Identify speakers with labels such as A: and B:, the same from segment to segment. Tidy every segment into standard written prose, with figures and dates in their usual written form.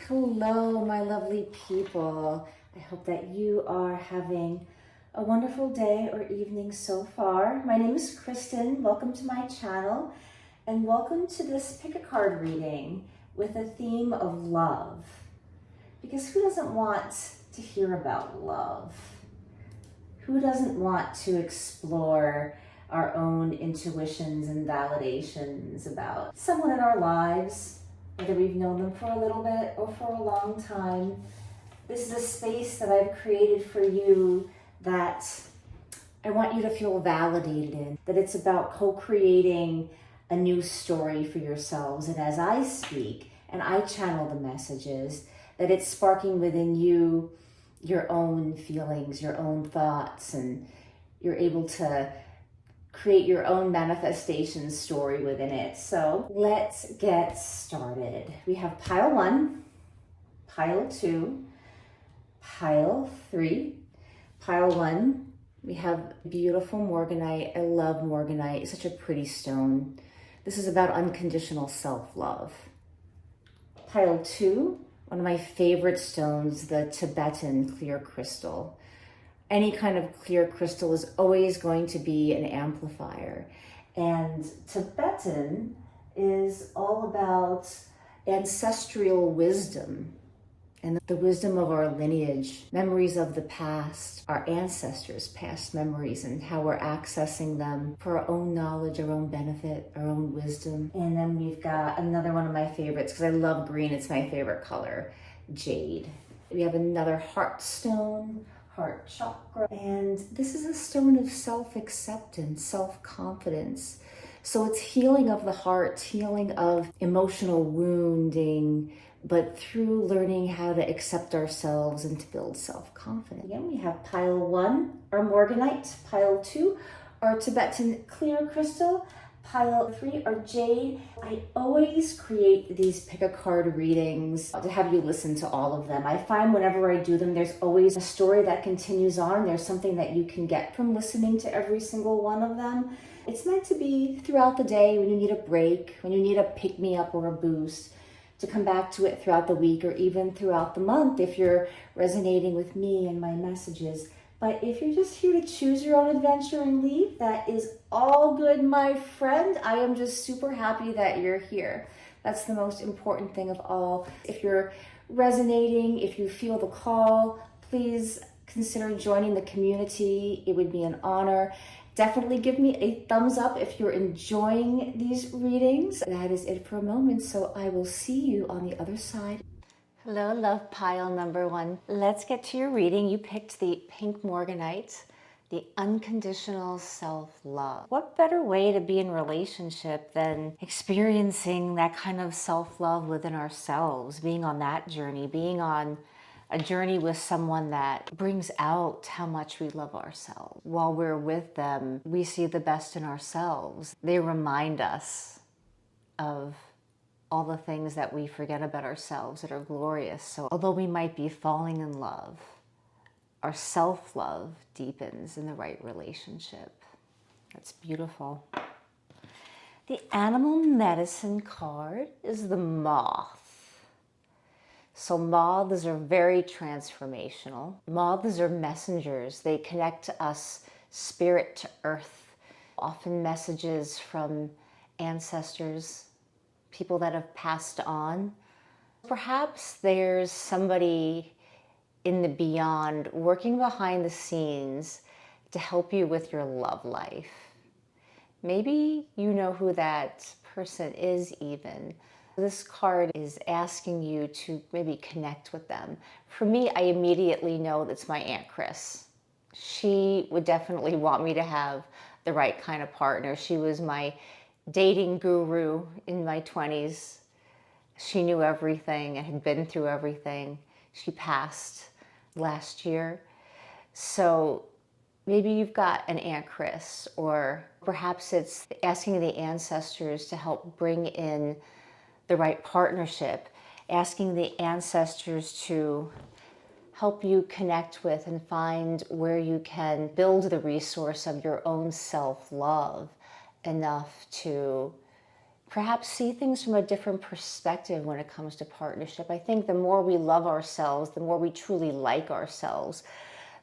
A: Hello, my lovely people. I hope that you are having a wonderful day or evening so far. My name is Kristen. Welcome to my channel and welcome to this pick a card reading with a theme of love. Because who doesn't want to hear about love? Who doesn't want to explore our own intuitions and validations about someone in our lives, whether we've known them for a little bit or for a long time? This is a space that I've created for you that I want you to feel validated in, that it's about co-creating a new story for yourselves. And as I speak and I channel the messages, that it's sparking within you your own feelings, your own thoughts, and you're able to create your own manifestation story within it. So let's get started. We have pile 1, pile 2, pile 3. Pile 1, we have beautiful morganite. I love morganite. It's such a pretty stone. This is about unconditional self-love. Pile 2, one of my favorite stones, the Tibetan clear crystal. Any kind of clear crystal is always going to be an amplifier. And Tibetan is all about ancestral wisdom and the wisdom of our lineage, memories of the past, our ancestors' past memories, and how we're accessing them for our own knowledge, our own benefit, our own wisdom. And then we've got another one of my favorites, because I love green, it's my favorite color, jade. We have another heart stone, heart chakra, and this is a stone of self-acceptance, self-confidence. So it's healing of the heart, healing of emotional wounding, but through learning how to accept ourselves and to build self-confidence. Again, we have pile 1, our morganite, pile 2, our Tibetan clear crystal, pile 3, our jade. I always create these pick a card readings to have you listen to all of them. I find whenever I do them, there's always a story that continues on. There's something that you can get from listening to every single one of them. It's meant to be throughout the day when you need a break, when you need a pick-me-up or a boost, to come back to it throughout the week or even throughout the month if you're resonating with me and my messages. But if you're just here to choose your own adventure and leave, that is all good, my friend. I am just super happy that you're here. That's the most important thing of all. If you're resonating, if you feel the call, please consider joining the community. It would be an honor. Definitely give me a thumbs up if you're enjoying these readings. That is it for a moment, so I will see you on the other side. Hello, love pile number 1. Let's get to your reading. You picked the pink morganite, the unconditional self-love. What better way to be in relationship than experiencing that kind of self-love within ourselves, being on that journey, being on a journey with someone that brings out how much we love ourselves. While we're with them, we see the best in ourselves. They remind us of all the things that we forget about ourselves that are glorious. So although we might be falling in love, our self-love deepens in the right relationship. That's beautiful. The animal medicine card is the moth. So moths are very transformational. Moths are messengers. They connect us spirit to earth. Often messages from ancestors, people that have passed on. Perhaps there's somebody in the beyond working behind the scenes to help you with your love life. Maybe you know who that person is even. This card is asking you to maybe connect with them. For me, I immediately know that's my Aunt Chris. She would definitely want me to have the right kind of partner. She was my dating guru in my 20s. She knew everything and had been through everything. She passed last year. So maybe you've got an Aunt Chris, or perhaps it's asking the ancestors to help bring in the right partnership, asking the ancestors to help you connect with and find where you can build the resource of your own self-love enough to perhaps see things from a different perspective when it comes to partnership. I think the more we love ourselves, the more we truly like ourselves,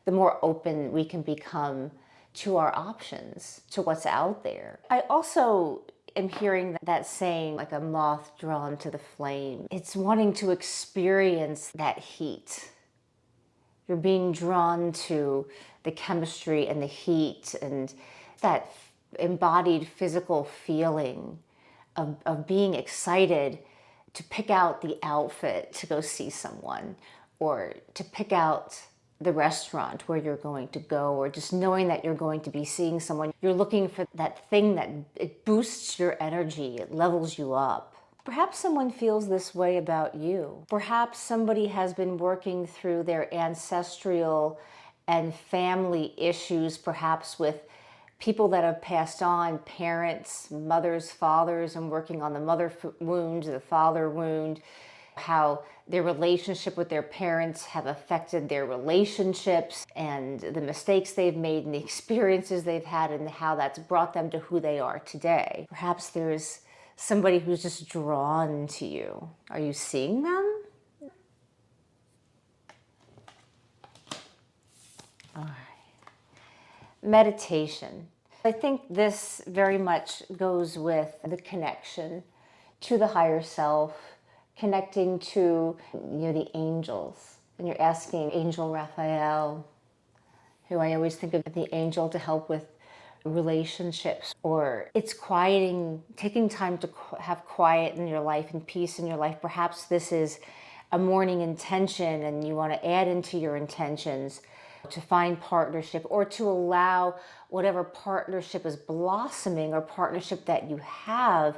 A: the more open we can become to our options, to what's out there. I also am hearing that saying, like a moth drawn to the flame. It's wanting to experience that heat. You're being drawn to the chemistry and the heat and that embodied physical feeling of being excited to pick out the outfit to go see someone, or to pick out the restaurant where you're going to go, or just knowing that you're going to be seeing someone. You're looking for that thing that it boosts your energy, it levels you up. Perhaps someone feels this way about you. Perhaps somebody has been working through their ancestral and family issues, perhaps with people that have passed on, parents, mothers, fathers, and working on the mother wound, the father wound, how their relationship with their parents have affected their relationships, and the mistakes they've made and the experiences they've had, and how that's brought them to who they are today. Perhaps there's somebody who's just drawn to you. Are you seeing them? All right. Meditation. I think this very much goes with the connection to the higher self, connecting to the angels. And you're asking Angel Raphael, who I always think of the angel to help with relationships, or it's quieting, taking time to have quiet in your life and peace in your life. Perhaps this is a morning intention and you want to add into your intentions to find partnership, or to allow whatever partnership is blossoming or partnership that you have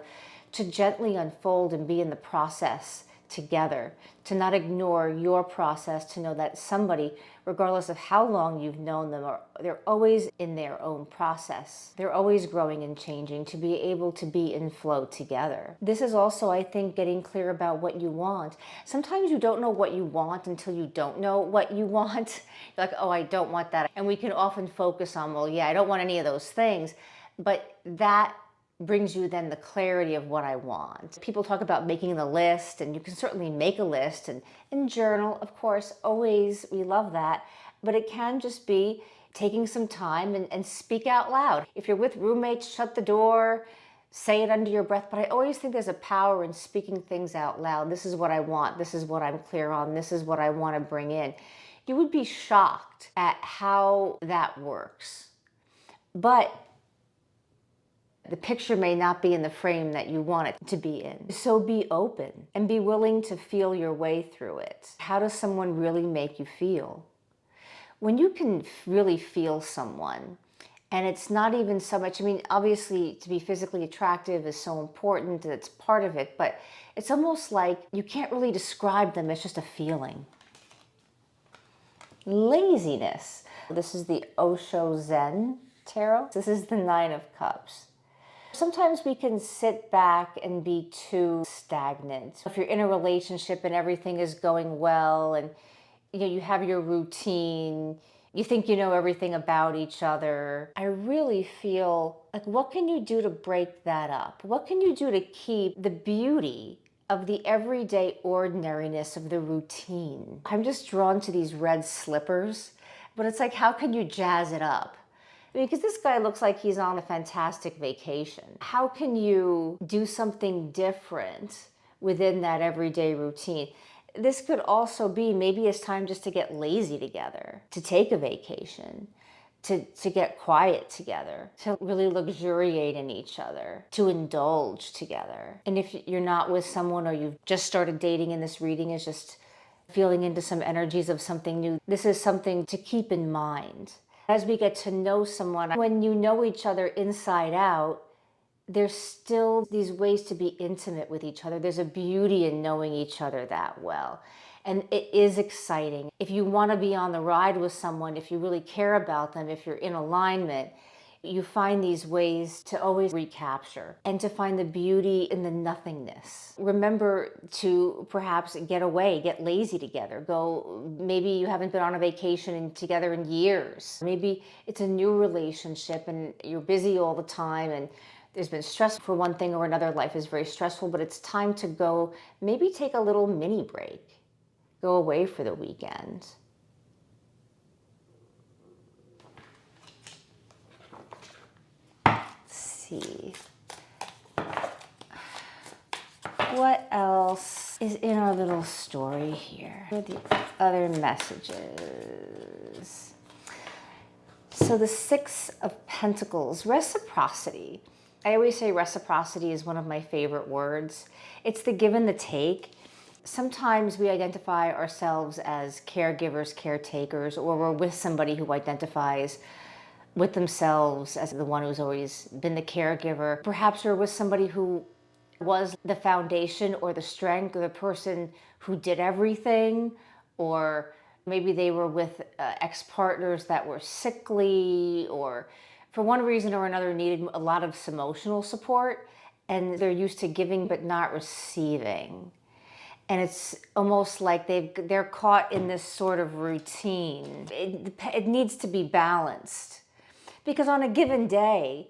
A: to gently unfold and be in the process together, to not ignore your process, to know that somebody, regardless of how long you've known them, they're always in their own process. They're always growing and changing, to be able to be in flow together. This is also, I think, getting clear about what you want. Sometimes you don't know what you want until you don't know what you want. You're like, oh, I don't want that. And we can often focus on, well, yeah, I don't want any of those things. But that brings you then the clarity of what I want. People talk about making the list, and you can certainly make a list and journal, of course, always, we love that. But it can just be taking some time and speak out loud. If you're with roommates, shut the door, say it under your breath. But I always think there's a power in speaking things out loud. This is what I want. This is what I'm clear on. This is what I want to bring in. You would be shocked at how that works. But the picture may not be in the frame that you want it to be in. So be open and be willing to feel your way through it. How does someone really make you feel? When you can really feel someone, and it's not even so much, I mean, obviously to be physically attractive is so important, and it's part of it, but it's almost like you can't really describe them, it's just a feeling. Laziness. This is the Osho Zen Tarot. This is the Nine of Cups. Sometimes we can sit back and be too stagnant. If you're in a relationship and everything is going well, and you have your routine, you think you know everything about each other, I really feel like, what can you do to break that up? What can you do to keep the beauty of the everyday ordinariness of the routine? I'm just drawn to these red slippers, but it's like, how can you jazz it up? Because this guy looks like he's on a fantastic vacation. How can you do something different within that everyday routine? This could also be, maybe it's time just to get lazy together, to take a vacation, to get quiet together, to really luxuriate in each other, to indulge together. And if you're not with someone, or you've just started dating and this reading is just feeling into some energies of something new, this is something to keep in mind. As we get to know someone, when you know each other inside out, there's still these ways to be intimate with each other. There's a beauty in knowing each other that well. And it is exciting. If you want to be on the ride with someone, if you really care about them, if you're in alignment, you find these ways to always recapture and to find the beauty in the nothingness. Remember to perhaps get away, get lazy together. Go, maybe you haven't been on a vacation together in years. Maybe it's a new relationship and you're busy all the time and there's been stress for one thing or another. Life is very stressful, but it's time to go, maybe take a little mini break, go away for the weekend. Let's see. What else is in our little story here? What are the other messages? So the Six of Pentacles, reciprocity. I always say reciprocity is one of my favorite words. It's the give and the take. Sometimes we identify ourselves as caregivers, caretakers, or we're with somebody who identifies with themselves as the one who's always been the caregiver. Perhaps we're with somebody who was the foundation or the strength or the person who did everything, or maybe they were with ex-partners that were sickly, or for one reason or another needed a lot of emotional support, and they're used to giving but not receiving. And it's almost like they're caught in this sort of routine. It needs to be balanced, because on a given day,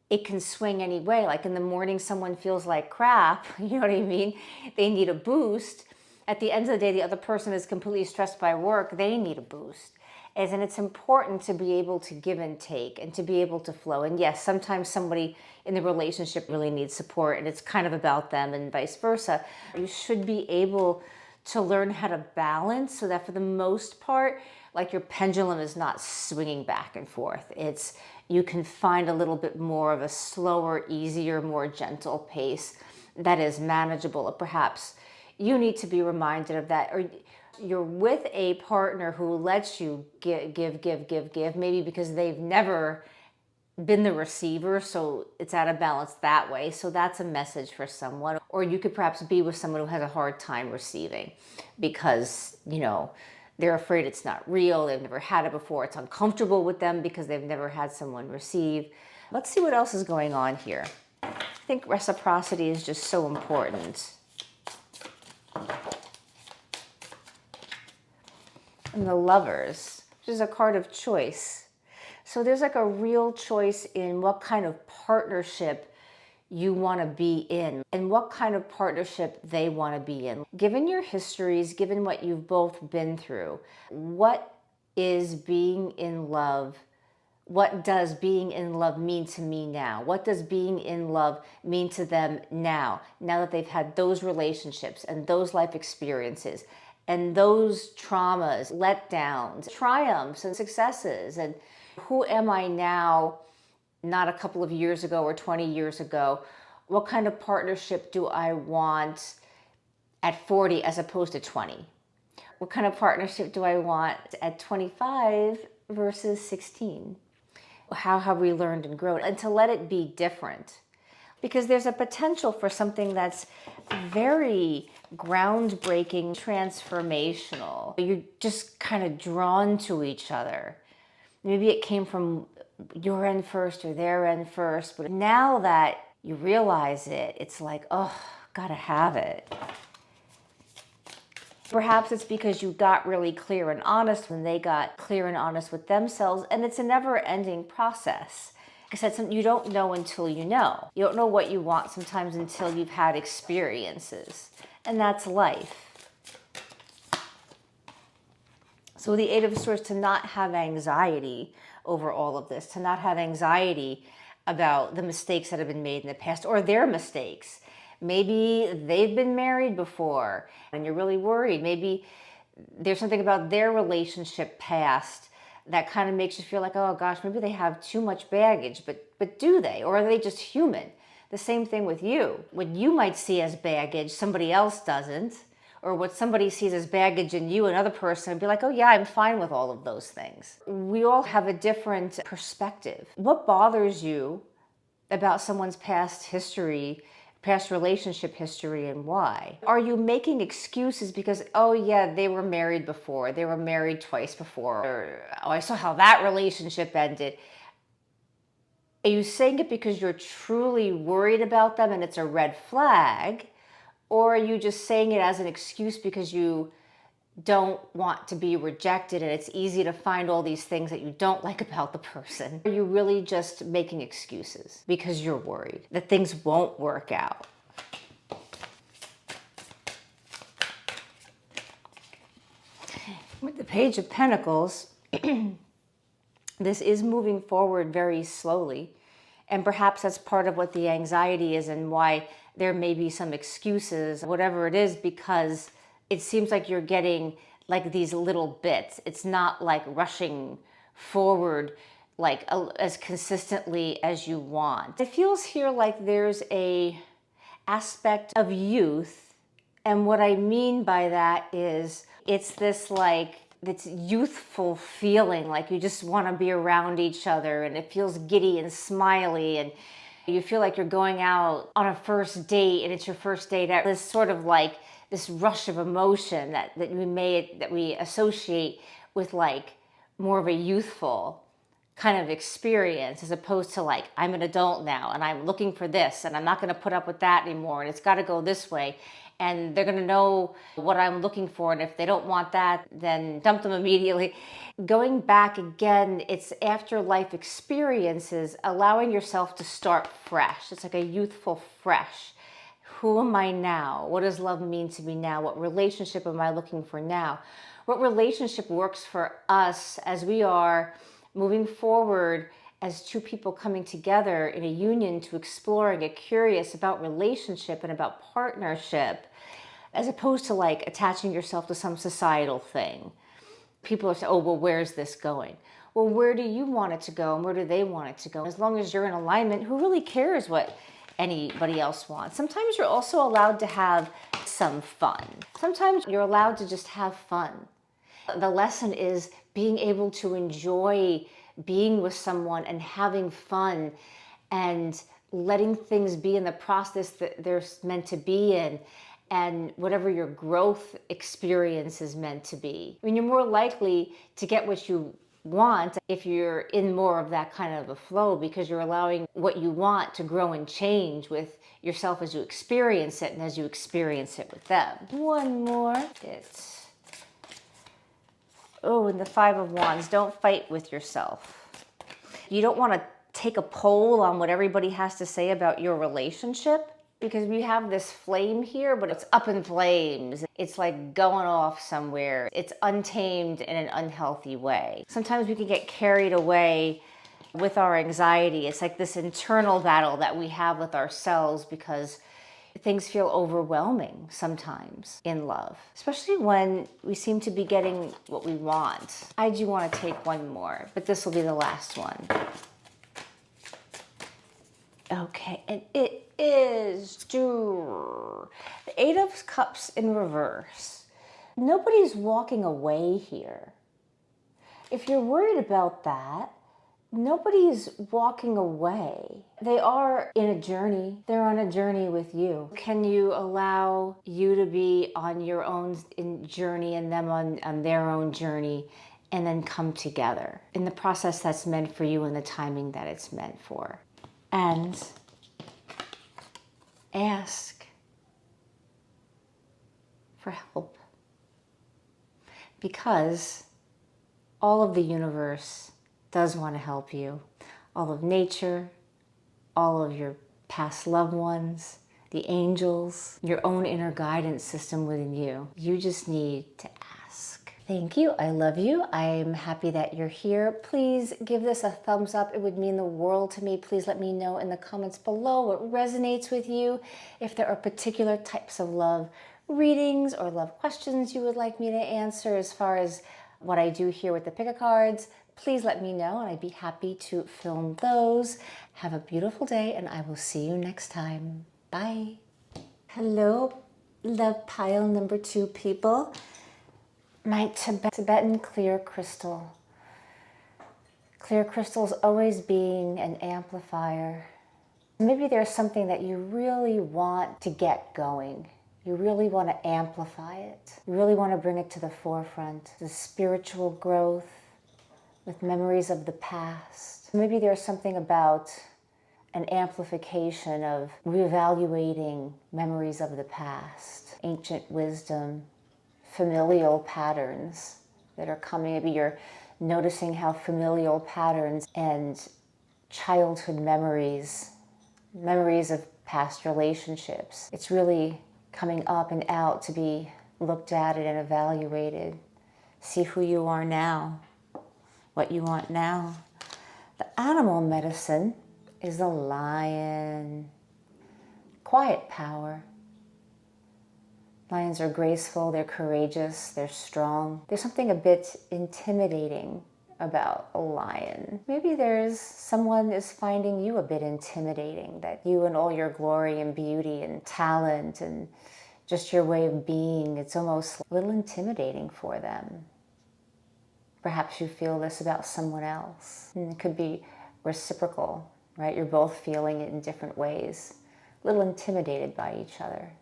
A: it can swing any way. Like in the morning, someone feels like crap, you know what I mean? They need a boost. At the end of the day, the other person is completely stressed by work, they need a boost. And it's important to be able to give and take and to be able to flow. And yes, sometimes somebody in the relationship really needs support and it's kind of about them, and vice versa. You should be able to learn how to balance so that for the most part, like your pendulum is not swinging back and forth. You can find a little bit more of a slower, easier, more gentle pace that is manageable. Or perhaps you need to be reminded of that, or you're with a partner who lets you give, maybe because they've never been the receiver, so it's out of balance that way. So that's a message for someone. Or you could perhaps be with someone who has a hard time receiving because, they're afraid it's not real, they've never had it before, it's uncomfortable with them because they've never had someone receive. Let's see what else is going on here. I think reciprocity is just so important. And the Lovers, which is a card of choice. So there's like a real choice in what kind of partnership you want to be in and what kind of partnership they want to be in. Given your histories, given what you've both been through, what is being in love? What does being in love mean to me now? What does being in love mean to them now that they've had those relationships and those life experiences and those traumas, letdowns, triumphs and successes? And who am I now, not a couple of years ago or 20 years ago? What kind of partnership do I want at 40 as opposed to 20? What kind of partnership do I want at 25 versus 16? How have we learned and grown? And to let it be different. Because there's a potential for something that's very groundbreaking, transformational. You're just kind of drawn to each other. Maybe it came from your end first or their end first, but now that you realize it, it's like, oh, gotta have it. Perhaps it's because you got really clear and honest when they got clear and honest with themselves, and it's a never-ending process. Like I said, you don't know until you know. You don't know what you want sometimes until you've had experiences, and that's life. So the Eight of Swords, to not have anxiety over all of this, to not have anxiety about the mistakes that have been made in the past or their mistakes. Maybe they've been married before and you're really worried. Maybe there's something about their relationship past that kind of makes you feel like, oh gosh, maybe they have too much baggage, but do they? Or are they just human? The same thing with you. What you might see as baggage, somebody else doesn't. Or what somebody sees as baggage in you, another person would be like, oh yeah, I'm fine with all of those things. We all have a different perspective. What bothers you about someone's past history, past relationship history, and why? Are you making excuses because, oh yeah, they were married before, they were married twice before, or oh, I saw how that relationship ended? Are you saying it because you're truly worried about them and it's a red flag? Or are you just saying it as an excuse because you
B: don't want to be rejected, and it's easy to find all these things that you don't like about the person. Are you really just making excuses because you're worried that things won't work out? With the Page of Pentacles, this is moving forward very slowly. And perhaps that's part of what the anxiety is and why there may be some excuses, whatever it is, because it seems like you're getting like these little bits. It's not like rushing forward like as consistently as you want. It feels here like there's a aspect of youth. And what I mean by that is it's this like this youthful feeling, like you just want to be around each other, and it feels giddy and smiley, and you feel like you're going out on a first date and it's your first date out. This sort of like this rush of emotion that we associate with like more of a youthful kind of experience, as opposed to like, I'm an adult now and I'm looking for this and I'm not going to put up with that anymore and it's got to go this way. And they're going to know what I'm looking for. And if they don't want that, then dump them immediately. Going back again, it's after life experiences, allowing yourself to start fresh. It's like a youthful fresh. Who am I now? What does love mean to me now? What relationship am I looking for now? What relationship works for us as we are moving forward as two people coming together in a union to explore and get curious about relationship and about partnership, as opposed to like attaching yourself to some societal thing. People are saying, oh, well, where's this going? Well, where do you want it to go and where do they want it to go? As long as you're in alignment, who really cares what anybody else wants? Sometimes you're also allowed to have some fun. Sometimes you're allowed to just have fun. The lesson is being able to enjoy being with someone and having fun and letting things be in the process that they're meant to be in, and whatever your growth experience is meant to be. I mean, you're more likely to get what you want if you're in more of that kind of a flow, because you're allowing what you want to grow and change with yourself as you experience it and as you experience it with them. One more. And the Five of Wands. Don't fight with yourself. You don't want to take a poll on what everybody has to say about your relationship, because we have this flame here, but it's up in flames. It's like going off somewhere. It's untamed in an unhealthy way. Sometimes we can get carried away with our anxiety. It's like this internal battle that we have with ourselves, because things feel overwhelming sometimes in love, especially when we seem to be getting what we want. I do want to take one more, but this will be the last one. Okay, and it is the Eight of Cups in reverse. Nobody's walking away here. If you're worried about that, nobody's walking away. They are in a journey. They're on a journey with you. Can you allow you to be on your own journey and them on their own journey, and then come together in the process that's meant for you and the timing that it's meant for? And ask for help, because all of the universe does want to help you. All of nature, all of your past loved ones, the angels, your own inner guidance system within you. You just need to ask. Thank you. I love you. I'm happy that you're here. Please give this a thumbs up. It would mean the world to me. Please let me know in the comments below what resonates with you. If there are particular types of love readings or love questions you would like me to answer as far as what I do here with the pick-a-cards, please let me know and I'd be happy to film those. Have a beautiful day and I will see you next time. Bye. Hello, love pile number 2 people. My Tibetan clear crystal. Clear crystals always being an amplifier. Maybe there's something that you really want to get going. You really want to amplify it. You really want to bring it to the forefront. The spiritual growth with memories of the past. Maybe there's something about an amplification of reevaluating memories of the past, ancient wisdom, familial patterns that are coming. Maybe you're noticing how familial patterns and childhood memories, memories of past relationships, it's really coming up and out to be looked at and evaluated. See who you are now, what you want now. The animal medicine is the lion. Quiet power. Lions are graceful, they're courageous, they're strong. There's something a bit intimidating about a lion. Maybe someone is finding you a bit intimidating, that you and all your glory and beauty and talent and just your way of being, it's almost a little intimidating for them. Perhaps you feel this about someone else. And it could be reciprocal, right? You're both feeling it in different ways. A little intimidated by each other.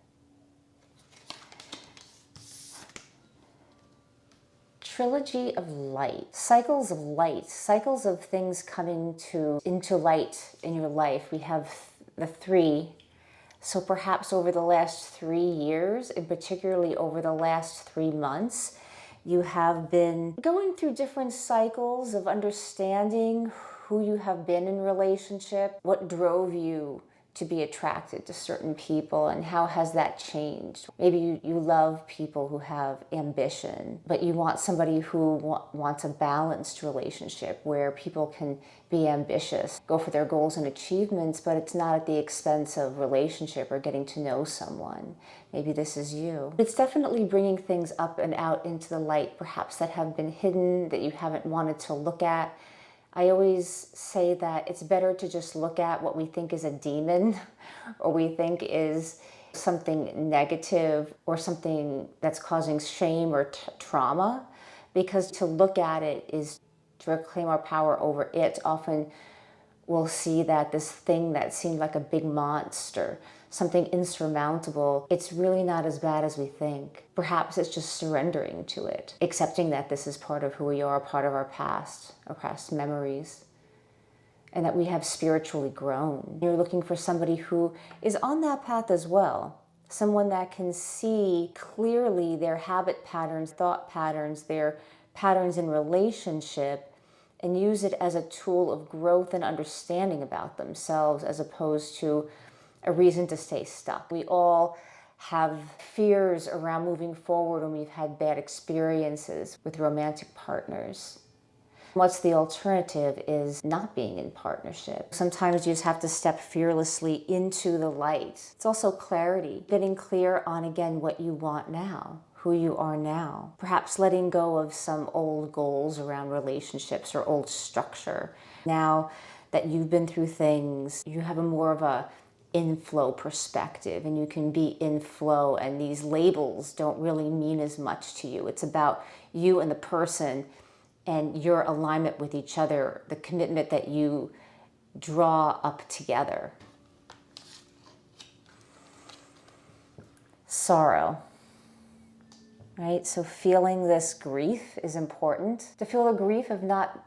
B: Trilogy of light, cycles of things coming into light in your life. We have the three. So perhaps over the last 3 years, and particularly over the last 3 months, you have been going through different cycles of understanding who you have been in relationship, what drove you to be attracted to certain people, and how has that changed? Maybe you love people who have ambition, but you want somebody who wants a balanced relationship where people can be ambitious, go for their goals and achievements, but it's not at the expense of relationship or getting to know someone. Maybe this is you. It's definitely bringing things up and out into the light, perhaps that have been hidden, that you haven't wanted to look at. I always say that it's better to just look at what we think is a demon or we think is something negative or something that's causing shame or trauma, because to look at it is to reclaim our power over it. Often we'll see that this thing that seemed like a big monster, something insurmountable, it's really not as bad as we think. Perhaps it's just surrendering to it, accepting that this is part of who we are, part of our past memories, and that we have spiritually grown. You're looking for somebody who is on that path as well, someone that can see clearly their habit patterns, thought patterns, their patterns in relationship, and use it as a tool of growth and understanding about themselves, as opposed to a reason to stay stuck. We all have fears around moving forward when we've had bad experiences with romantic partners. What's the alternative is not being in partnership. Sometimes you just have to step fearlessly into the light. It's also clarity, getting clear on, again, what you want now, who you are now. Perhaps letting go of some old goals around relationships or old structure. Now that you've been through things, you have a more of a inflow perspective, and you can be in flow, and these labels don't really mean as much to you. It's about you and the person and your alignment with each other, the commitment that you draw up together. Sorrow, right? So feeling this grief is important. To feel the grief of not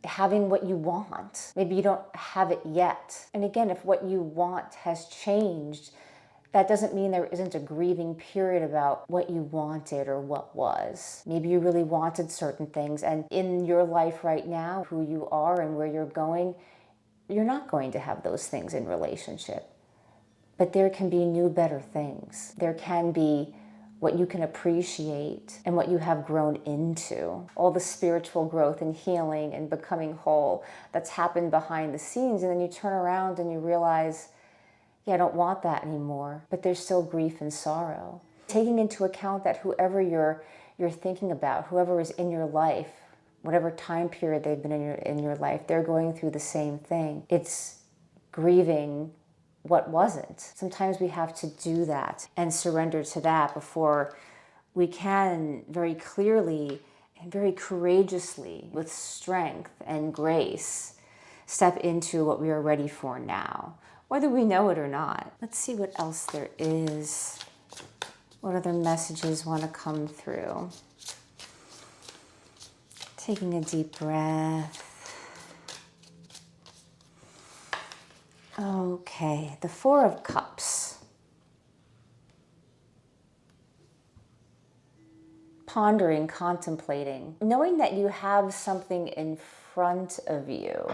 B: having what you want. Maybe you don't have it yet. And again, if what you want has changed, that doesn't mean there isn't a grieving period about what you wanted or what was. Maybe you really wanted certain things, and in your life right now, who you are and where you're going, you're not going to have those things in relationship. But there can be new, better things. There can be what you can appreciate and what you have grown into. All the spiritual growth and healing and becoming whole that's happened behind the scenes. And then you turn around and you realize, yeah, I don't want that anymore. But there's still grief and sorrow. Taking into account that whoever you're thinking about, whoever is in your life, whatever time period they've been in your life, they're going through the same thing. It's grieving what wasn't. Sometimes we have to do that and surrender to that before we can very clearly and very courageously, with strength and grace, step into what we are ready for now, whether we know it or not. Let's see what else there is. What other messages want to come through? Taking a deep breath. Okay, the Four of Cups. pondering, contemplating, knowing that you have something in front of you.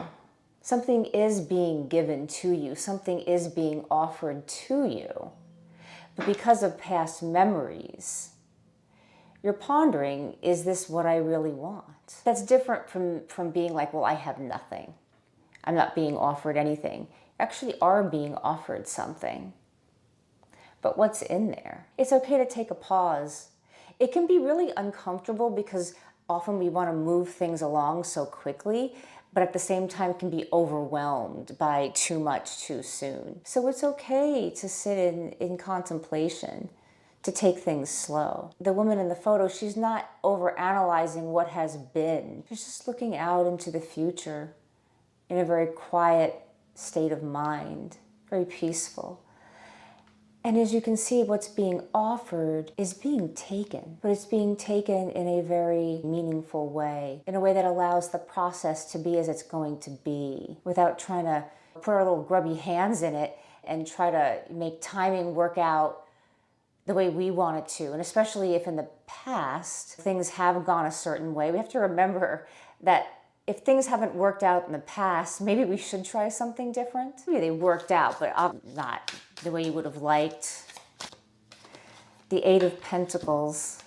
B: Something is being given to you. Something is being offered to you. But because of past memories, you're pondering, is this what I really want? That's different from being like, well, I have nothing. I'm not being offered anything. You actually are being offered something. But what's in there? It's okay to take a pause. It can be really uncomfortable because often we want to move things along so quickly, but at the same time can be overwhelmed by too much too soon. So it's okay to sit in contemplation, to take things slow. The woman in the photo, she's not overanalyzing what has been. She's just looking out into the future in a very quiet state of mind, very peaceful. And as you can see, what's being offered is being taken, but it's being taken in a very meaningful way, in a way that allows the process to be as it's going to be, without trying to put our little grubby hands in it and try to make timing work out the way we want it to. And especially if in the past things have gone a certain way, we have to remember that if things haven't worked out in the past, maybe we should try something different. Maybe they worked out, but not the way you would have liked. The Eight of Pentacles.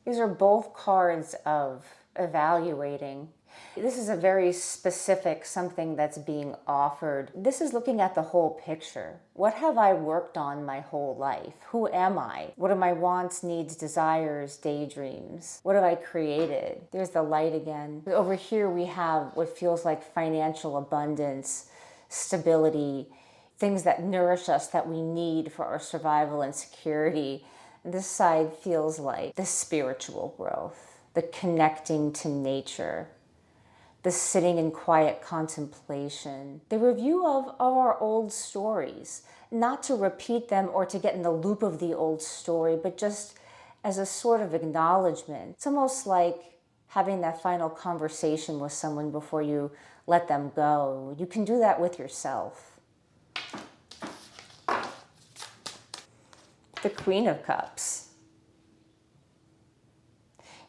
B: These are both cards of evaluating. This is a very specific something that's being offered. This is looking at the whole picture. What have I worked on my whole life? Who am I? What are my wants, needs, desires, daydreams? What have I created? There's the light again. Over here we have what feels like financial abundance, stability, things that nourish us that we need for our survival and security. This side feels like the spiritual growth, the connecting to nature, the sitting in quiet contemplation, the review of our old stories, not to repeat them or to get in the loop of the old story, but just as a sort of acknowledgement. It's almost like having that final conversation with someone before you let them go. You can do that with yourself. The Queen of Cups.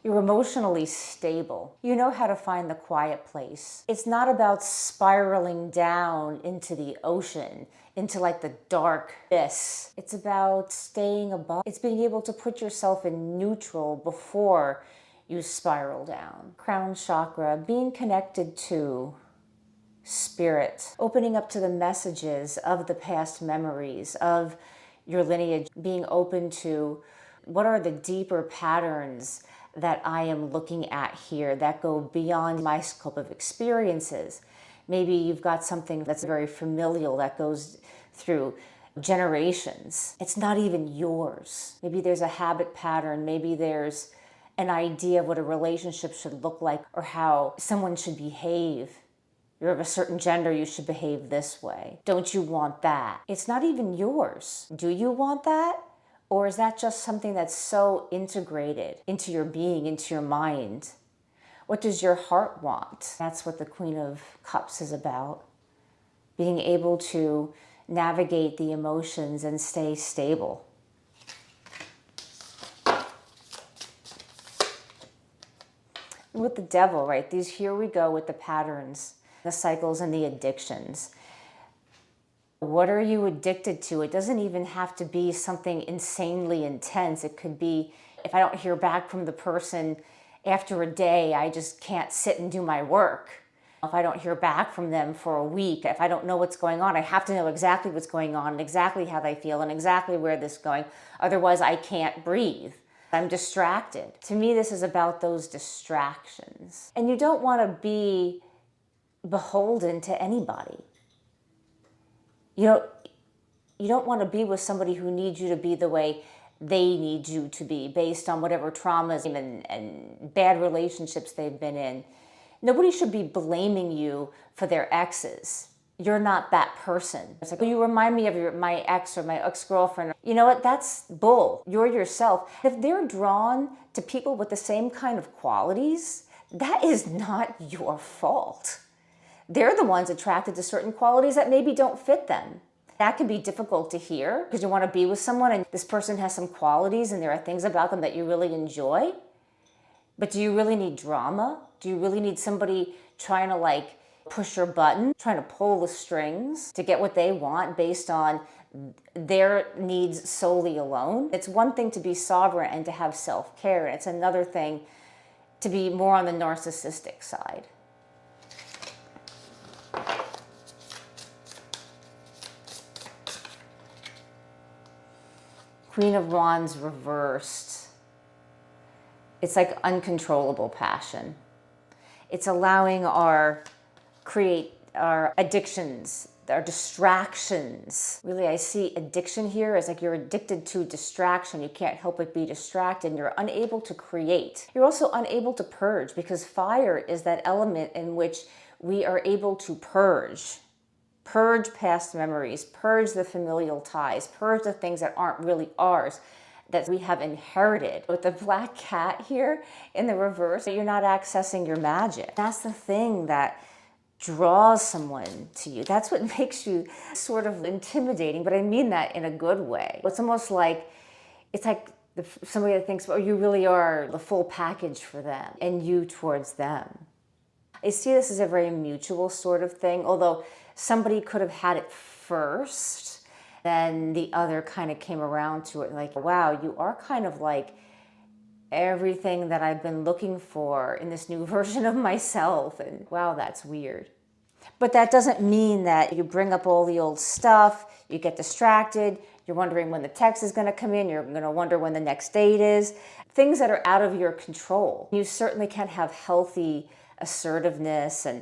B: You're emotionally stable. You know how to find the quiet place. It's not about spiraling down into the ocean, into like the dark abyss. It's about staying above. It's being able to put yourself in neutral before you spiral down. Crown chakra, being connected to spirit, opening up to the messages of the past memories, of your lineage, being open to what are the deeper patterns that I am looking at here that go beyond my scope of experiences. Maybe you've got something that's very familial that goes through generations. It's not even yours. Maybe there's a habit pattern. Maybe there's an idea of what a relationship should look like or how someone should behave. You're of a certain gender, you should behave this way. Don't you want that? It's not even yours. Do you want that? Or is that just something that's so integrated into your being, into your mind? What does your heart want? That's what the Queen of Cups is about. Being able to navigate the emotions and stay stable. With the Devil, right? Here we go with the patterns, the cycles and the addictions. What are you addicted to? It doesn't even have to be something insanely intense. It could be, if I don't hear back from the person after a day, I just can't sit and do my work. If I don't hear back from them for a week, if I don't know what's going on, I have to know exactly what's going on and exactly how they feel and exactly where this is going. Otherwise, I can't breathe. I'm distracted. To me, this is about those distractions. And you don't want to be beholden to anybody. You don't want to be with somebody who needs you to be the way they need you to be based on whatever traumas and bad relationships they've been in. Nobody should be blaming you for their exes. You're not that person. It's like, well, you remind me of my ex or my ex-girlfriend. You know what? That's bull. You're yourself. If they're drawn to people with the same kind of qualities, that is not your fault. They're the ones attracted to certain qualities that maybe don't fit them. That can be difficult to hear because you want to be with someone and this person has some qualities and there are things about them that you really enjoy. But do you really need drama? Do you really need somebody trying to like push your button, trying to pull the strings to get what they want based on their needs solely alone? It's one thing to be sovereign and to have self-care, and it's another thing to be more on the narcissistic side. Queen of Wands reversed. It's like uncontrollable passion. It's allowing our addictions, our distractions. Really, I see addiction here as like you're addicted to distraction. You can't help but be distracted and you're unable to create. You're also unable to purge because fire is that element in which we are able to purge. Purge past memories, purge the familial ties, purge the things that aren't really ours, that we have inherited. With the black cat here in the reverse, you're not accessing your magic. That's the thing that draws someone to you. That's what makes you sort of intimidating, but I mean that in a good way. It's almost like, it's like somebody that thinks, oh, you really are the full package for them and you towards them. I see this as a very mutual sort of thing, although somebody could have had it first, then the other kind of came around to it like, wow, you are kind of like everything that I've been looking for in this new version of myself. And wow, that's weird. But that doesn't mean that you bring up all the old stuff, you get distracted, you're wondering when the text is going to come in, you're going to wonder when the next date is. Things that are out of your control. You certainly can't have healthy assertiveness and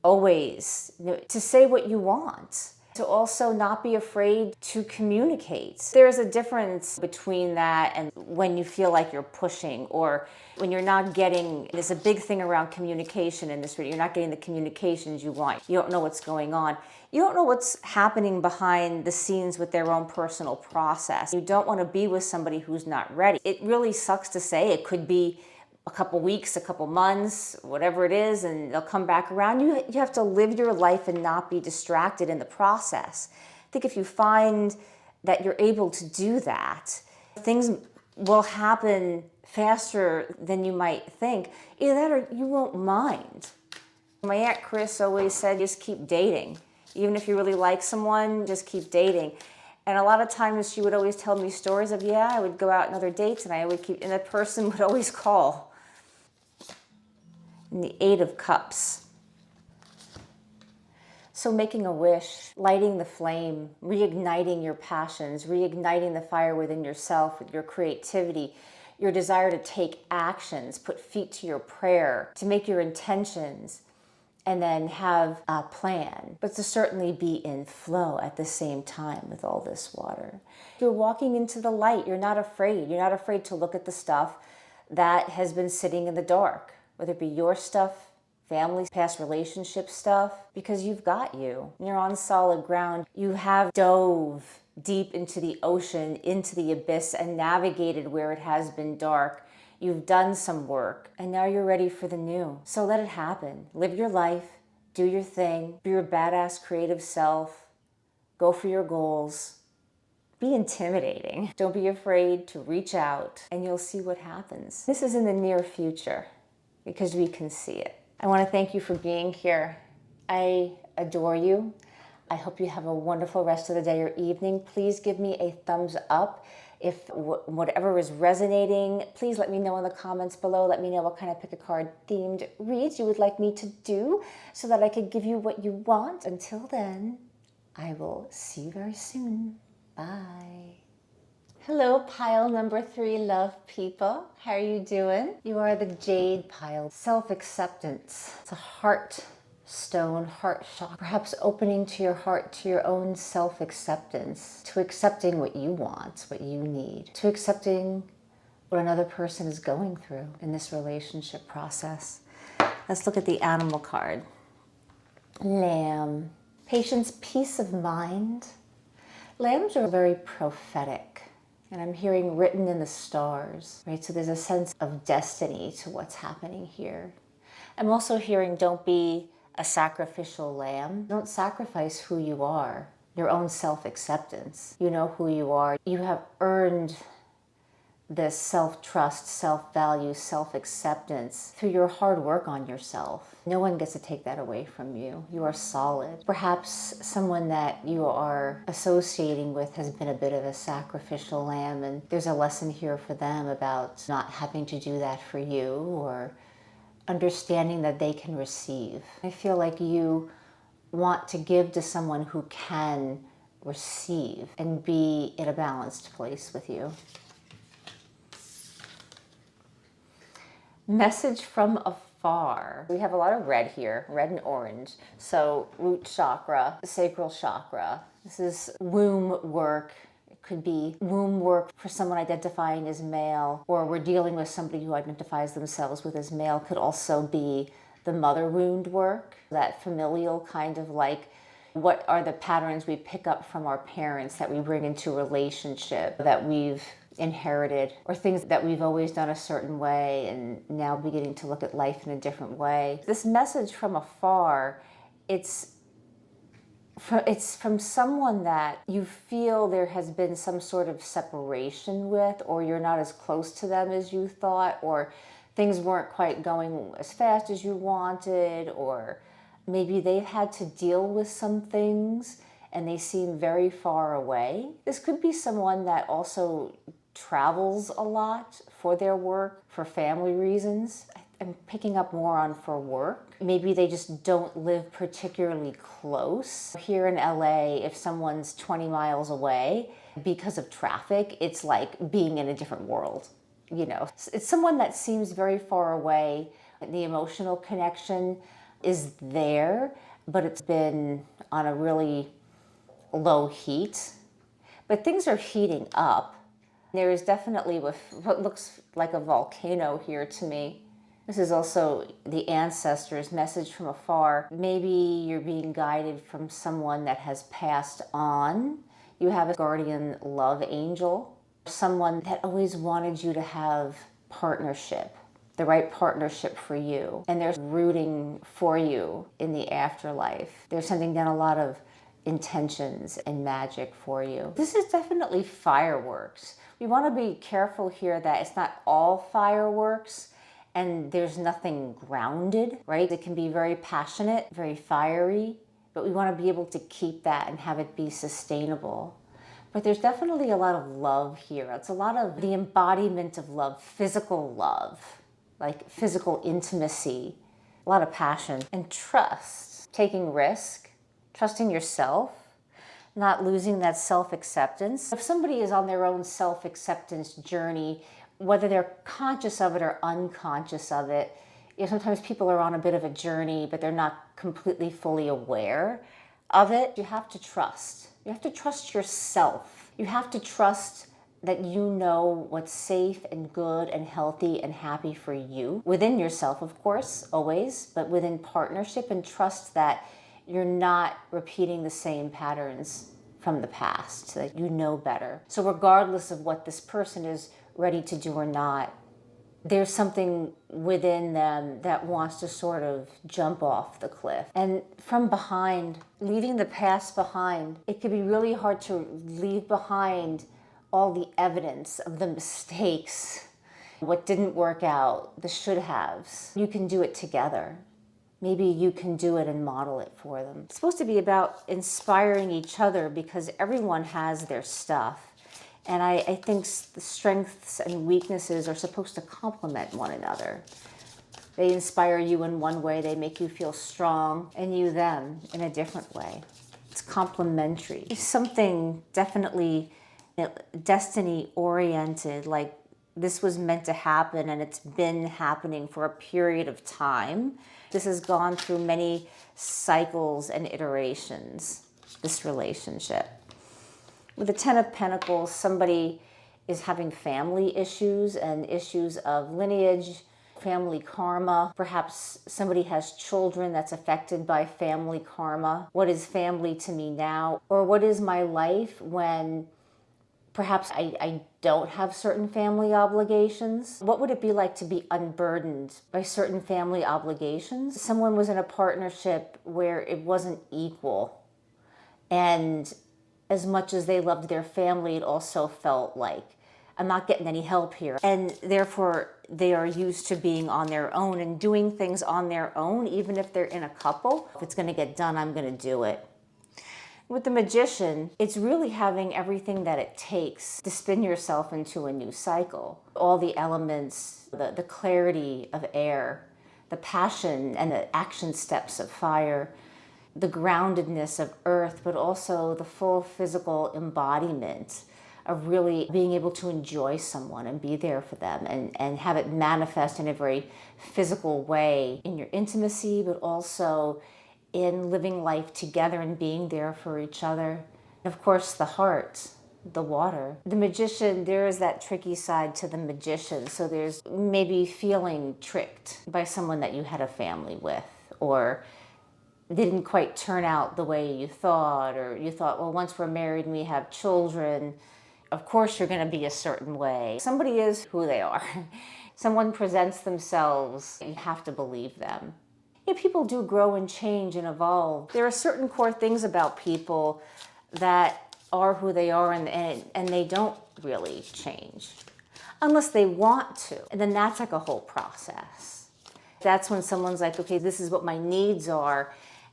B: always to say what you want. To also not be afraid to communicate. There's a difference between that and when you feel like you're pushing or when you're not getting, there's a big thing around communication in this video. You're not getting the communications you want. You don't know what's going on. You don't know what's happening behind the scenes with their own personal process. You don't want to be with somebody who's not ready. It really sucks to say. It could be a couple weeks, a couple months, whatever it is, and they'll come back around. You have to live your life and not be distracted in the process. I think if you find that you're able to do that, things will happen faster than you might think. Either that or you won't mind. My Aunt Chris always said, just keep dating. Even if you really like someone, just keep dating. And a lot of times she would always tell me stories of, yeah, I would go out on other dates and and that person would always call. And the Eight of Cups. So making a wish, lighting the flame, reigniting your passions, reigniting the fire within yourself with your creativity, your desire to take actions, put feet to your prayer, to make your intentions, and then have a plan, but to certainly be in flow at the same time with all this water. You're walking into the light. You're not afraid. You're not afraid to look at the stuff that has been sitting in the dark, whether it be your stuff, family, past relationship stuff, because you've got you. You're on solid ground. You have dove deep into the ocean, into the abyss, and navigated where it has been dark. You've done some work, and now you're ready for the new. So let it happen. Live your life, do your thing, be your badass creative self, go for your goals. Be intimidating. Don't be afraid to reach out, and you'll see what happens. This is in the near future, because we can see it. I want to thank you for being here. I adore you. I hope you have a wonderful rest of the day or evening. Please give me a thumbs up. If whatever is resonating, please let me know in the comments below. Let me know what kind of pick a card themed reads you would like me to do so that I could give you what you want. Until then, I will see you very soon. Bye. Hello, pile number 3 love people. How are you doing? You are the jade pile. Self-acceptance. It's a heart stone, heart chakra. Perhaps opening to your heart, to your own self-acceptance, to accepting what you want, what you need, to accepting what another person is going through in this relationship process. Let's look at the animal card. Lamb. Patience, peace of mind. Lambs are very prophetic. And I'm hearing written in the stars, right? So there's a sense of destiny to what's happening here. I'm also hearing don't be a sacrificial lamb. Don't sacrifice who you are. your own self-acceptance. You know who you are. You have earned this self-trust, self-value, self-acceptance through your hard work on yourself. No one gets to take that away from you. You are solid. Perhaps someone that you are associating with has been a bit of a sacrificial lamb, and there's a lesson here for them about not having to do that for you, or understanding that they can receive. I feel like you want to give to someone who can receive and be in a balanced place with you. Message from afar. We have a lot of red here, red and orange. So root chakra, sacral chakra. This is womb work. It could be womb work for someone identifying as male, or we're dealing with somebody who identifies themselves with as male. Could also be the mother wound work, that familial kind of like, what are the patterns we pick up from our parents that we bring into relationship, that we've inherited, or things that we've always done a certain way and now beginning to look at life in a different way. This message from afar, it's from someone that you feel there has been some sort of separation with, or you're not as close to them as you thought, or things weren't quite going as fast as you wanted, or maybe they've had to deal with some things and they seem very far away. This could be someone that also travels a lot for their work, for family reasons. I'm picking up more on for work. Maybe they just don't live particularly close. Here in LA, if someone's 20 miles away because of traffic, it's like being in a different world. You know, it's someone that seems very far away. The emotional connection is there, but it's been on a really low heat. But things are heating up. There is definitely what looks like a volcano here to me. This is also the ancestors' message from afar. Maybe you're being guided from someone that has passed on. You have a guardian love angel, someone that always wanted you to have partnership, the right partnership for you. And they're rooting for you in the afterlife. They're sending down a lot of intentions and magic for you. This is definitely fireworks. We want to be careful here that it's not all fireworks and there's nothing grounded, right? It can be very passionate, very fiery, but we want to be able to keep that and have it be sustainable. But there's definitely a lot of love here. It's a lot of the embodiment of love, physical love, like physical intimacy, a lot of passion and trust, taking risk, trusting yourself, not losing that self-acceptance. If somebody is on their own self-acceptance journey, whether they're conscious of it or unconscious of it, you know, sometimes people are on a bit of a journey, but they're not completely fully aware of it. You have to trust. You have to trust yourself. You have to trust that you know what's safe and good and healthy and happy for you. Within yourself, of course, always, but within partnership, and trust that you're not repeating the same patterns from the past, so that you know better. So regardless of what this person is ready to do or not, there's something within them that wants to sort of jump off the cliff. And from behind, leaving the past behind, it can be really hard to leave behind all the evidence of the mistakes, what didn't work out, the should-haves. You can do it together. Maybe you can do it and model it for them. It's supposed to be about inspiring each other because everyone has their stuff. And I think the strengths and weaknesses are supposed to complement one another. They inspire you in one way, they make you feel strong, and you them in a different way. It's complementary. It's something definitely destiny-oriented, like this was meant to happen and it's been happening for a period of time. This has gone through many cycles and iterations, this relationship. With the Ten of Pentacles, somebody is having family issues and issues of lineage, family karma. Perhaps somebody has children that's affected by family karma. What is family to me now? Or what is my life when perhaps I don't have certain family obligations? What would it be like to be unburdened by certain family obligations? Someone was in a partnership where it wasn't equal, and As much as they loved their family, it also felt like, I'm not getting any help here. And therefore, they are used to being on their own and doing things on their own, even if they're in a couple. If it's going to get done, I'm going to do it. With the Magician, it's really having everything that it takes to spin yourself into a new cycle. All the elements, the clarity of air, the passion and the action steps of fire, the groundedness of earth, but also the full physical embodiment of really being able to enjoy someone and be there for them and have it manifest in a very physical way in your intimacy, but also in living life together and being there for each other. And of course, the heart, the water. The Magician, there is that tricky side to the Magician. So there's maybe feeling tricked by someone that you had a family with, or they didn't quite turn out the way you thought, or you thought, well, once we're married and we have children, of course you're going to be a certain way. Somebody is who they are. Someone presents themselves, you have to believe them. Yeah, people do grow and change and evolve. There are certain core things about people that are who they are, and they don't really change unless they want to. And then that's like a whole process. That's when someone's like, okay, this is what my needs are.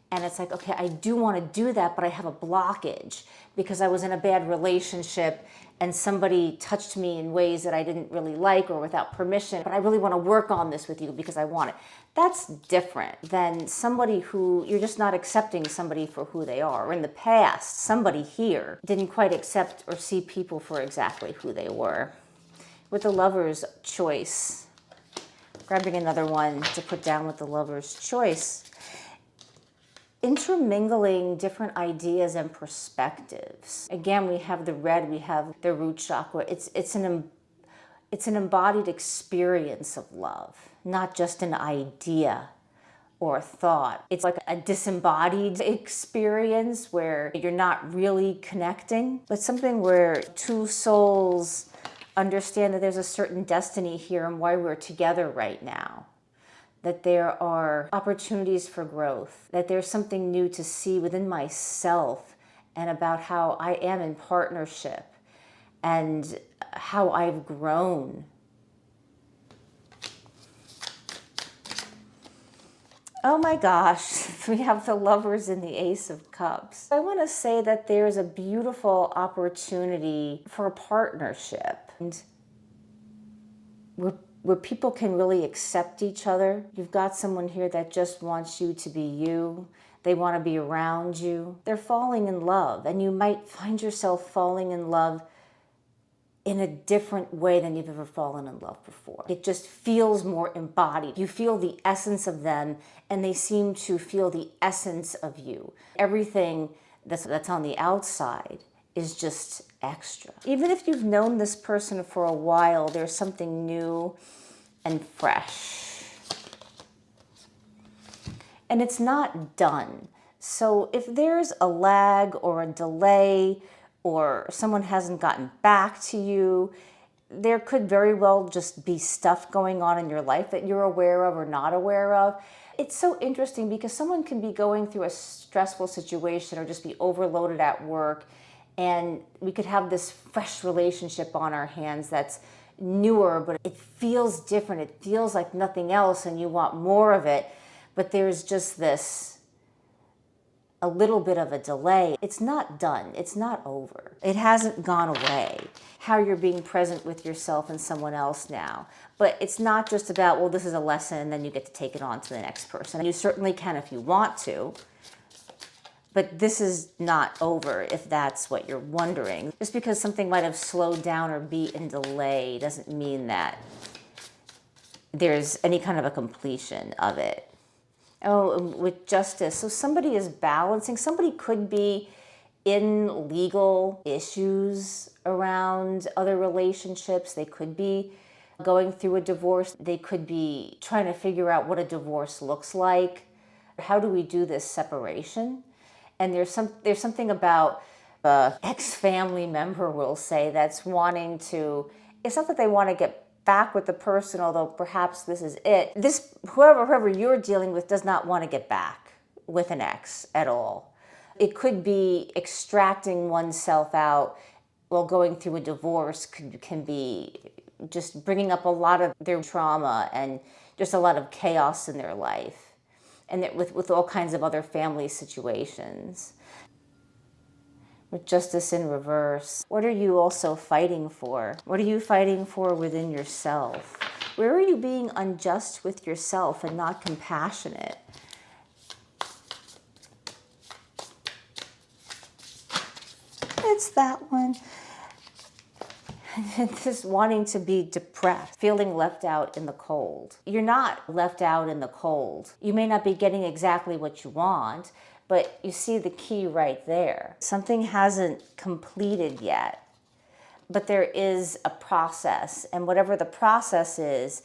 B: And it's like, okay, I do want to do that, but I have a blockage because I was in a bad relationship and somebody touched me in ways that I didn't really like or without permission, but I really want to work on this with you because I want it. That's different than somebody who you're just not accepting somebody for who they are. Or in the past, somebody here didn't quite accept or see people for exactly who they were. With the Lover's choice, grabbing another one to put down with the Lover's choice, intermingling different ideas and perspectives. Again, we have the red, we have the root chakra. It's an embodied experience of love, not just an idea or a thought. It's like a disembodied experience where you're not really connecting, but something where two souls understand that there's a certain destiny here and why we're together right now. That there are opportunities for growth, that there's something new to see within myself and about how I am in partnership and how I've grown. Oh my gosh, we have the Lovers and the Ace of Cups. I want to say that there's a beautiful opportunity for a partnership. And where people can really accept each other. You've got someone here that just wants you to be you. They want to be around you. They're falling in love, and you might find yourself falling in love in a different way than you've ever fallen in love before. It just feels more embodied. You feel the essence of them, and they seem to feel the essence of you. Everything that's on the outside is just extra. Even if you've known this person for a while, there's something new and fresh. And it's not done. So if there's a lag or a delay or someone hasn't gotten back to you, there could very well just be stuff going on in your life that you're aware of or not aware of. It's so interesting because someone can be going through a stressful situation or just be overloaded at work, and we could have this fresh relationship on our hands that's newer, but it feels different. It feels like nothing else and you want more of it. But there's just a little bit of a delay. It's not done. It's not over. It hasn't gone away. How you're being present with yourself and someone else now. But it's not just about, well, this is a lesson and then you get to take it on to the next person. You certainly can if you want to. But this is not over if that's what you're wondering. Just because something might have slowed down or be in delay doesn't mean that there's any kind of a completion of it. Oh, with justice. So somebody is balancing. Somebody could be in legal issues around other relationships. They could be going through a divorce. They could be trying to figure out what a divorce looks like. How do we do this separation? And there's something about ex-family member, we'll say, that's wanting to, it's not that they want to get back with the person, although perhaps this is it. Whoever you're dealing with does not want to get back with an ex at all. It could be extracting oneself out while going through a divorce can be just bringing up a lot of their trauma and just a lot of chaos in their life, and with all kinds of other family situations. With justice in reverse, what are you also fighting for? What are you fighting for within yourself? Where are you being unjust with yourself and not compassionate? It's that one. Just wanting to be depressed, feeling left out in the cold. You're not left out in the cold. You may not be getting exactly what you want, but you see the key right there. Something hasn't completed yet, but there is a process. And whatever the process is,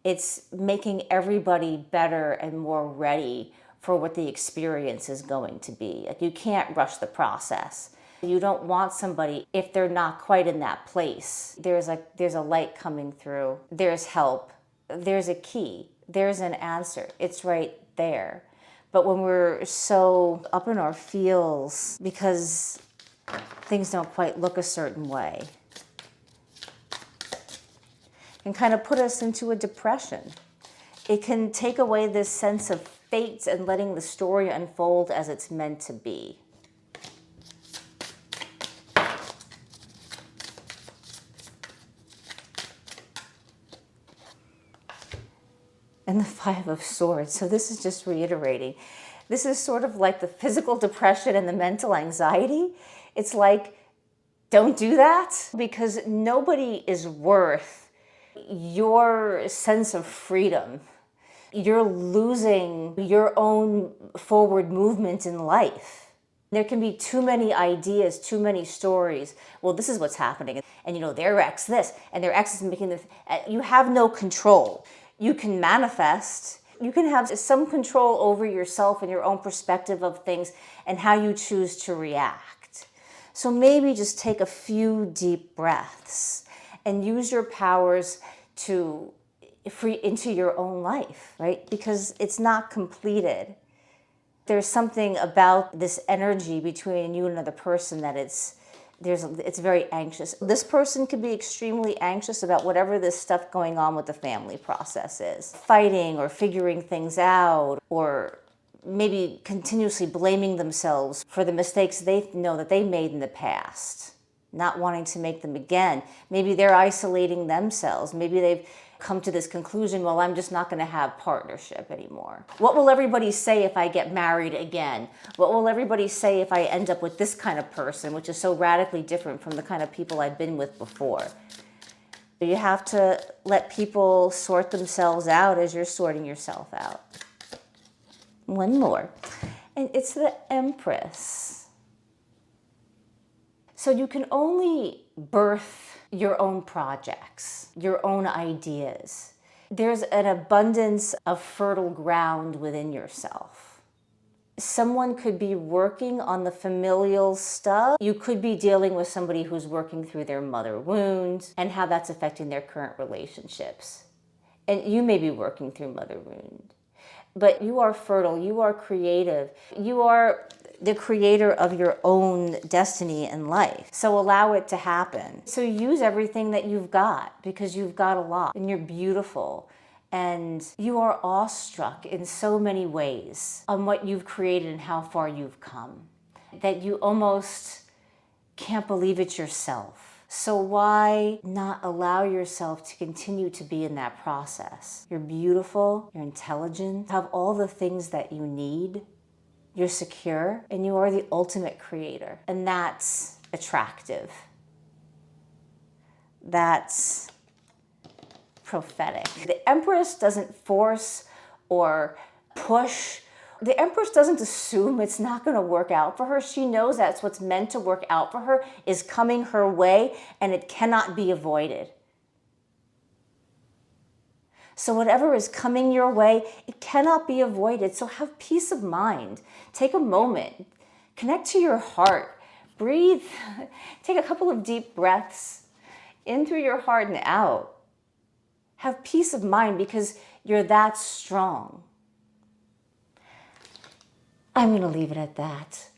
B: it's making everybody better and more ready for what the experience is going to be. Like, you can't rush the process. You don't want somebody if they're not quite in that place. There's a light coming through. There's help. There's a key. There's an answer. It's right there. But when we're so up in our feels because things don't quite look a certain way, it can kind of put us into a depression. It can take away this sense of fate and letting the story unfold as it's meant to be. And the Five of Swords. So this is just reiterating. This is sort of like the physical depression and the mental anxiety. It's like, don't do that, because nobody is worth your sense of freedom. You're losing your own forward movement in life. There can be too many ideas, too many stories. Well, this is what's happening. And their ex this, and their ex is making this. You have no control. You can manifest. You can have some control over yourself and your own perspective of things and how you choose to react. So maybe just take a few deep breaths and use your powers to free into your own life, right? Because it's not completed. There's something about this energy between you and another person that it's very anxious. This person could be extremely anxious about whatever this stuff going on with the family process is. Fighting or figuring things out, or maybe continuously blaming themselves for the mistakes they know that they made in the past, not wanting to make them again. Maybe they're isolating themselves. Maybe they've come to this conclusion, well, I'm just not going to have partnership anymore. What will everybody say if I get married again? What will everybody say if I end up with this kind of person, which is so radically different from the kind of people I've been with before? You have to let people sort themselves out as you're sorting yourself out. One more, and it's the Empress. So you can only birth your own projects, your own ideas. There's an abundance of fertile ground within yourself. Someone could be working on the familial stuff. You could be dealing with somebody who's working through their mother wounds and how that's affecting their current relationships. And you may be working through mother wound. But you are fertile, you are creative, you are the creator of your own destiny in life. So allow it to happen. So use everything that you've got, because you've got a lot and you're beautiful and you are awestruck in so many ways on what you've created and how far you've come, that you almost can't believe it yourself. So why not allow yourself to continue to be in that process? You're beautiful, you're intelligent, you have all the things that you need, you're secure, and you are the ultimate creator. And that's attractive. That's prophetic. The Empress doesn't force or push. The Empress doesn't assume it's not going to work out for her. She knows that's what's meant to work out for her is coming her way, and it cannot be avoided. So whatever is coming your way, it cannot be avoided. So have peace of mind. Take a moment. Connect to your heart. Breathe. Take a couple of deep breaths in through your heart and out. Have peace of mind because you're that strong. I'm going to leave it at that.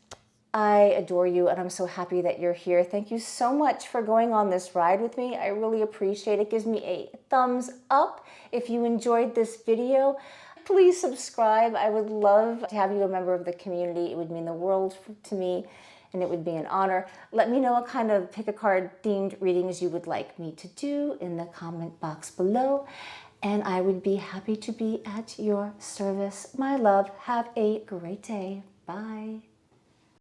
B: I adore you, and I'm so happy that you're here. Thank you so much for going on this ride with me. I really appreciate it. It gives me a thumbs up if you enjoyed this video. Please subscribe. I would love to have you a member of the community. It would mean the world to me, and it would be an honor. Let me know what kind of pick a card themed readings you would like me to do in the comment box below, and I would be happy to be at your service. My love, have a great day. Bye.